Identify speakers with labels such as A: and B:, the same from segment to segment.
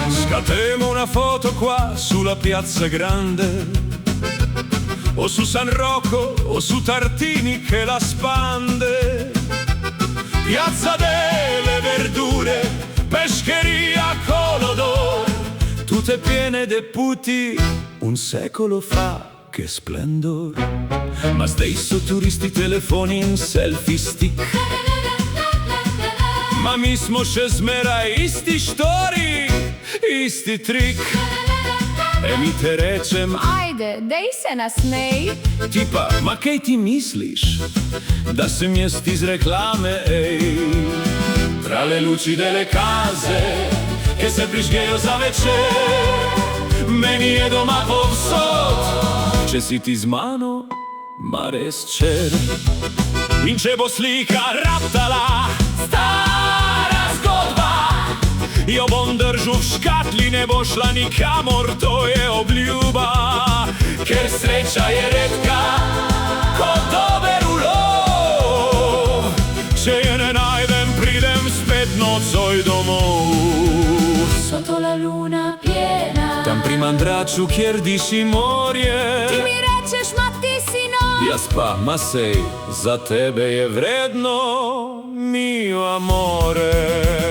A: Scattiamo una foto qua sulla piazza grande, o su San Rocco o su Tartini che la spande. Piazza delle Verdure, pescheria Colodor, tutte piene de puti, un secolo fa, che splendor. Ma stesso turisti telefonin selfie stick, ma mismo še zmera isti štori, isti trik. E mi te rečem,
B: ajde, dej se nasmej.
A: Tipa, ma kaj ti misliš, da sem jaz iz reklame, ej? Tra le luci delle case che se prižgejo za večer, meni je doma povsod, če si ti z mano, ma res čer. In če bo slika raptala, stara zgodba, jo bom držal v škatli, ne bo šla nikamor, to je obljuba. Ker sreča je redka, kot dober ulov, če je ne najdem, pridem spet nocoj domov.
B: Sotto la luna piena,
A: Tam pri Mandraču, kjer diši morje,
B: ti mi rečeš, ma ti si nov.
A: jaz pa, ma sej, za tebe je vredno, mio amore.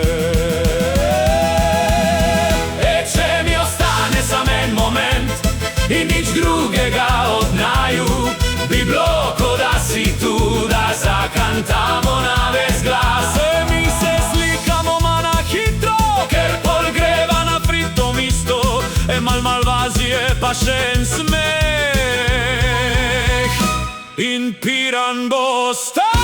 A: In nič drugega od naju bi bilo, ko da si tu, da zakantamo na ves glas. Mi se slikamo ma na hitro, ker pol greva na fritto misto, mal malvazije pa še en smeh. In piran bo star.